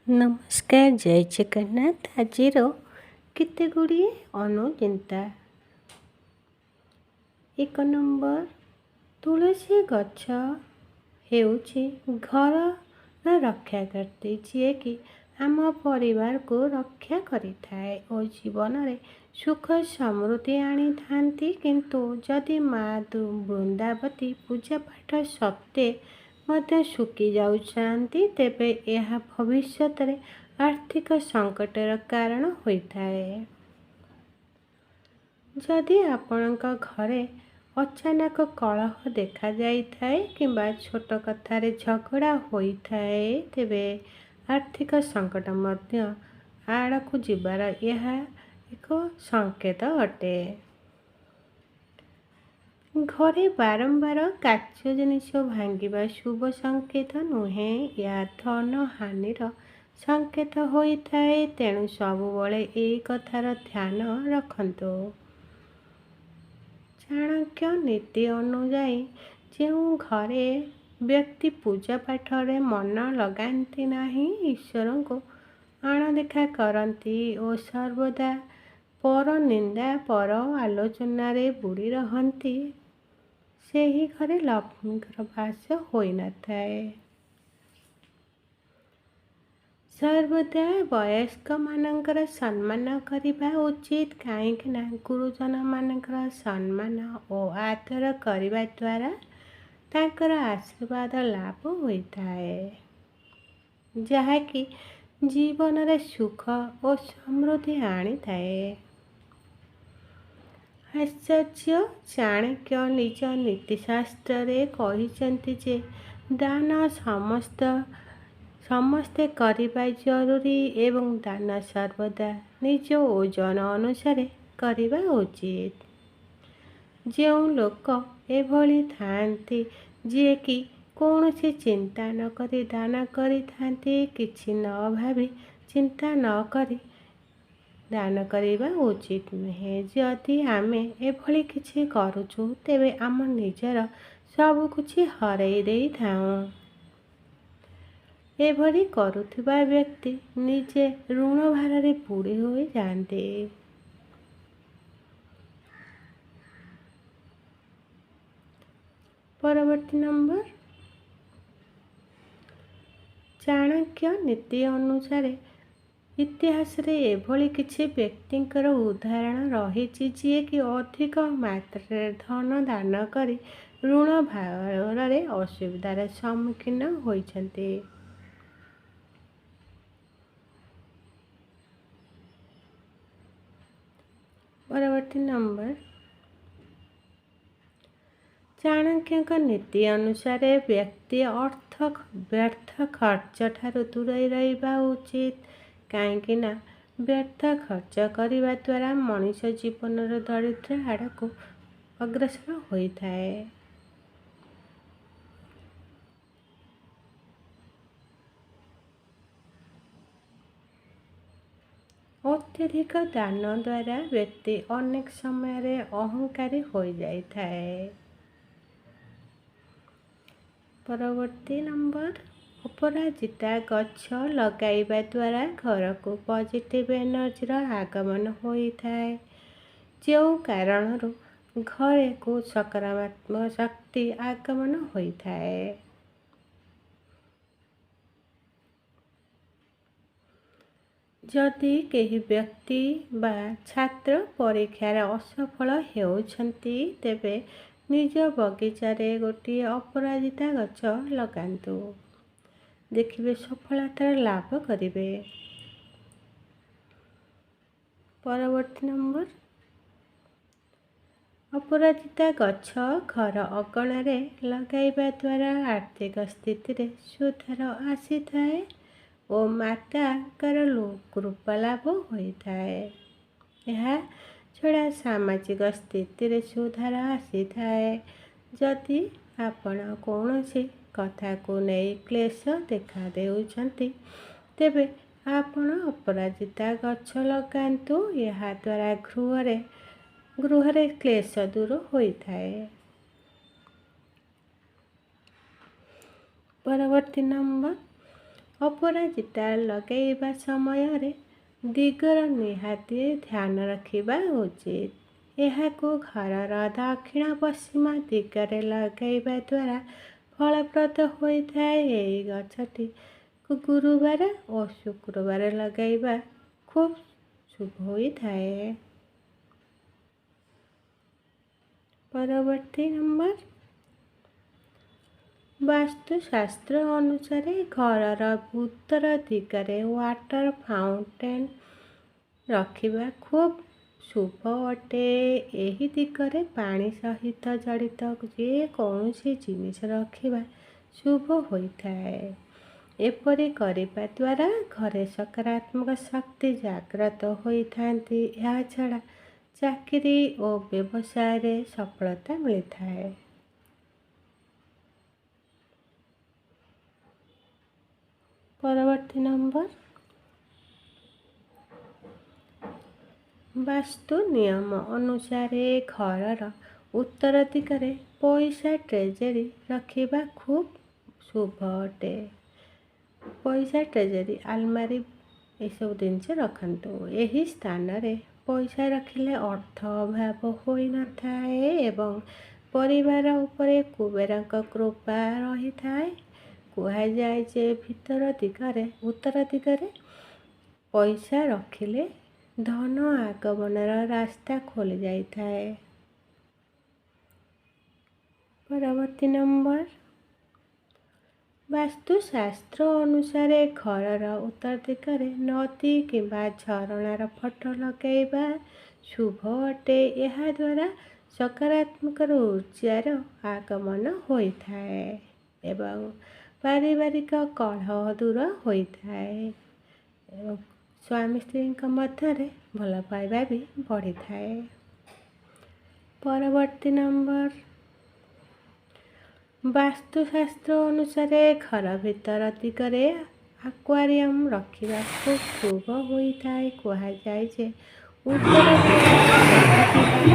ନମସ୍କାର, ଜୟ ଜଗନ୍ନାଥ। ଆଜିର କେତେ ଗୁଡ଼ିଏ ଅନୁଚିନ୍ତା। 1 ନମ୍ବର, ତୁଳସୀ ଗଛ ହେଉଛି ଘରର ରକ୍ଷାକର୍ତ୍ରୀ, ଯିଏକି ଆମ ପରିବାରକୁ ରକ୍ଷା କରିଥାଏ ଓ ଜୀବନରେ ସୁଖ ସମୃଦ୍ଧି ଆଣିଥାନ୍ତି। କିନ୍ତୁ ଯଦି ମା ବୃନ୍ଦାବତୀ ପୂଜାପାଠ ସତ୍ତ୍ୱେ ମଧ୍ୟ ଶୁଖି ଯାଉଛନ୍ତି, ତେବେ ଏହା ଭବିଷ୍ୟତରେ ଆର୍ଥିକ ସଙ୍କଟର କାରଣ ହୋଇଥାଏ। ଯଦି ଆପଣଙ୍କ ଘରେ ଅଚାନକ କଳହ ଦେଖାଯାଇଥାଏ କିମ୍ବା ଛୋଟ କଥାରେ ଝଗଡ଼ା ହୋଇଥାଏ, ତେବେ ଆର୍ଥିକ ସଙ୍କଟ ମଧ୍ୟ ଆଡ଼କୁ ଯିବାର ଏହା ଏକ ସଂକେତ ଅଟେ। ଘରେ ବାରମ୍ବାର କାଚ ଜିନିଷ ଭାଙ୍ଗିବା ଶୁଭ ସଂକେତ ନୁହେଁ, ଏହା ଧନ ହାନିର ସଂକେତ ହୋଇଥାଏ। ତେଣୁ ସବୁବେଳେ ଏହି କଥାର ଧ୍ୟାନ ରଖନ୍ତୁ। ଚାଣକ୍ୟ ନୀତି ଅନୁଯାୟୀ ଯେଉଁ ଘରେ ବ୍ୟକ୍ତି ପୂଜା ପାଠରେ ମନ ଲଗାନ୍ତି ନାହିଁ, ଈଶ୍ୱରଙ୍କୁ ଅଣଦେଖା କରନ୍ତି ଓ ସର୍ବଦା ପର ନିନ୍ଦା ପର ଆଲୋଚନାରେ ବୁଡ଼ି ରହନ୍ତି, ସେହି ଘରେ ଲକ୍ଷ୍ମୀଙ୍କର ବାସ ହୋଇନଥାଏ। ସର୍ବଦା ବୟସ୍କମାନଙ୍କର ସମ୍ମାନ କରିବା ଉଚିତ, କାହିଁକି ନା ଗୁରୁଜନମାନଙ୍କର ସମ୍ମାନ ଓ ଆଦର କରିବା ଦ୍ୱାରା ତାଙ୍କର ଆଶୀର୍ବାଦ ଲାଭ ହୋଇଥାଏ, ଯାହାକି ଜୀବନରେ ସୁଖ ଓ ସମୃଦ୍ଧି ଆଣିଥାଏ। ଆଚାର୍ଯ୍ୟ ଚାଣକ୍ୟ ନିଜ ନୀତିଶାସ୍ତ୍ରରେ କହିଛନ୍ତି ଯେ ଦାନ ସମସ୍ତେ କରିବା ଜରୁରୀ ଏବଂ ଦାନ ସର୍ବଦା ନିଜ ଓଜନ ଅନୁସାରେ କରିବା ଉଚିତ। ଯେଉଁ ଲୋକ ଏଭଳି ଥାଆନ୍ତି, ଯିଏକି କୌଣସି ଚିନ୍ତା ନ କରି ଦାନ କରିଥାନ୍ତି, କିଛି ନ ଭାବି ଚିନ୍ତା ନ କରି ଦାନ କରିବା ଉଚିତ ନୁହେଁ। ଯଦି ଆମେ ଏଭଳି କିଛି କରୁଛୁ, ତେବେ ଆମ ନିଜର ସବୁକିଛି ହରାଇ ଦେଇଥାଉଁ। ଏଭଳି କରୁଥିବା ବ୍ୟକ୍ତି ନିଜେ ଋଣ ଭାରରେ ବୁଡ଼ି ହୋଇଯାଆନ୍ତି। ପରବର୍ତ୍ତୀ ନମ୍ବର, ଚାଣକ୍ୟ ନୀତି ଅନୁସାରେ ଇତିହାସରେ ଏଭଳି କିଛି ବ୍ୟକ୍ତିଙ୍କର ଉଦାହରଣ ରହିଛି, ଯିଏକି ଅଧିକ ମାତ୍ରାରେ ଧନ ଦାନ କରି ଋଣ ଭାରରେ ଅସୁବିଧାର ସମ୍ମୁଖୀନ ହୋଇଛନ୍ତି। ପରବର୍ତ୍ତୀ ନମ୍ବର, ଚାଣକ୍ୟଙ୍କ ନୀତି ଅନୁସାରେ ବ୍ୟକ୍ତି ବ୍ୟର୍ଥ ଖର୍ଚ୍ଚ ଠାରୁ ଦୂରେଇ ରହିବା ଉଚିତ, କାହିଁକି ନା ବ୍ୟର୍ଥ ଖର୍ଚ୍ଚ କରିବା ଦ୍ୱାରା ମଣିଷ ଜୀବନର ଦରିଦ୍ର ଆଡ଼କୁ ଅଗ୍ରସର ହୋଇଥାଏ। ଅତ୍ୟଧିକ ଦାନ ଦ୍ୱାରା ବ୍ୟକ୍ତି ଅନେକ ସମୟରେ ଅହଙ୍କାରୀ ହୋଇଯାଇଥାଏ। ପରବର୍ତ୍ତୀ ନମ୍ବର, ଅପରାଜିତା ଗଛ ଲଗାଇବା ଦ୍ୱାରା ଘରକୁ ପଜିଟିଭ୍ ଏନର୍ଜିର ଆଗମନ ହୋଇଥାଏ, ଯେଉଁ କାରଣରୁ ଘରକୁ ସକାରାତ୍ମକ ଶକ୍ତି ଆଗମନ ହୋଇଥାଏ। ଯଦି କେହି ବ୍ୟକ୍ତି ବା ଛାତ୍ର ପରୀକ୍ଷାରେ ଅସଫଳ ହେଉଛନ୍ତି, ତେବେ ନିଜ ବଗିଚାରେ ଗୋଟିଏ ଅପରାଜିତା ଗଛ ଲଗାନ୍ତୁ। ଦେଖିବେ ସଫଳତାର ଲାଭ କରିବେ। ପରବର୍ତ୍ତୀ ନମ୍ବର, ଅପରାଜିତା ଗଛ ଘର ଅଗଣାରେ ଲଗାଇବା ଦ୍ୱାରା ଆର୍ଥିକ ସ୍ଥିତିରେ ସୁଧାର ଆସିଥାଏ ଓ ମାତାଙ୍କର କୃପା ଲାଭ ହୋଇଥାଏ। ଏହା ଛଡ଼ା ସାମାଜିକ ସ୍ଥିତିରେ ସୁଧାର ଆସିଥାଏ। ଯଦି ଆପଣ କୌଣସି କଥାକୁ ନେଇ କ୍ଲେଶ ଦେଖା ଦେଉଛନ୍ତି, ତେବେ ଆପଣ ଅପରାଜିତା ଗଛ ଲଗାନ୍ତୁ। ଏହାଦ୍ୱାରା ଗୃହରେ କ୍ଲେଶ ଦୂର ହୋଇଥାଏ। ପରବର୍ତ୍ତୀ ନମ୍ବର, ଅପରାଜିତା ଲଗାଇବା ସମୟରେ ଦିଗର ନିହାତି ଧ୍ୟାନ ରଖିବା ଉଚିତ। ଏହାକୁ ଘରର ଦକ୍ଷିଣ ପଶ୍ଚିମ ଦିଗରେ ଲଗାଇବା ଦ୍ୱାରା ଫଳପ୍ରଦ ହୋଇଥାଏ। ଏହି ଗଛଟିକୁ ଗୁରୁବାର ଓ ଶୁକ୍ରବାର ଲଗାଇବା ଖୁବ୍ ଶୁଭ ହୋଇଥାଏ। ପରବର୍ତ୍ତୀ ନମ୍ବର, ବାସ୍ତୁଶାସ୍ତ୍ର ଅନୁସାରେ ଘରର ଉତ୍ତର ଦିଗରେ ୱାଟର ଫାଉଣ୍ଟେନ୍ ରଖିବା ଖୁବ୍ ଶୁଭ ଅଟେ। ଏହି ଦିଗରେ ପାଣି ସହିତ ଜଡ଼ିତ ଯେକୌଣସି ଜିନିଷ ରଖିବା ଶୁଭ ହୋଇଥାଏ। ଏପରି କରିବା ଦ୍ୱାରା ଘରେ ସକାରାତ୍ମକ ଶକ୍ତି ଜାଗ୍ରତ ହୋଇଥାନ୍ତି। ଏହାଛଡ଼ା ଚାକିରି ଓ ବ୍ୟବସାୟରେ ସଫଳତା ମିଳିଥାଏ। ପରବର୍ତ୍ତୀ ନମ୍ବର, ବାସ୍ତୁ ନିୟମ ଅନୁସାରେ ଘରର ଉତ୍ତର ଦିଗରେ ପଇସା ଟ୍ରେଜେରୀ ରଖିବା ଖୁବ୍ ଶୁଭ ଅଟେ। ପଇସା ଟ୍ରେଜେରୀ, ଆଲମାରୀ ଏସବୁ ଜିନିଷ ରଖନ୍ତୁ। ଏହି ସ୍ଥାନରେ ପଇସା ରଖିଲେ ଅର୍ଥ ଅଭାବ ହୋଇନଥାଏ ଏବଂ ପରିବାର ଉପରେ କୁବେରଙ୍କ କୃପା ରହିଥାଏ। କୁହାଯାଏ ଯେ ଉତ୍ତର ଦିଗରେ ପଇସା ରଖିଲେ ଧନ ଆଗମନର ରାସ୍ତା ଖୋଲି ଯାଇଥାଏ। ପରବର୍ତ୍ତୀ ନମ୍ବର, ବାସ୍ତୁଶାସ୍ତ୍ର ଅନୁସାରେ ଘରର ଉତ୍ତର ଦିଗରେ ନଦୀ କିମ୍ବା ଝରଣାର ଫଟୋ ଲଗାଇବା ଶୁଭ ଅଟେ। ଏହାଦ୍ୱାରା ସକାରାତ୍ମକ ଉର୍ଜାର ଆଗମନ ହୋଇଥାଏ ଏବଂ ପାରିବାରିକ କଳହ ଦୂର ହୋଇଥାଏ ଏବଂ ସ୍ୱାମୀ ସ୍ତ୍ରୀଙ୍କ ମଧ୍ୟରେ ଭଲ ପାଇବା ବି ବଢ଼ିଥାଏ। ପରବର୍ତ୍ତୀ ନମ୍ବର, ବାସ୍ତୁଶାସ୍ତ୍ର ଅନୁସାରେ ଘର ଭିତର ଦିଗରେ ଆକ୍ୱାରିୟମ୍ ରଖିବା ଖୁବ୍ ଶୁଭ ହୋଇଥାଏ। କୁହାଯାଏ ଯେ ଉତ୍ତର ଦିଗରେ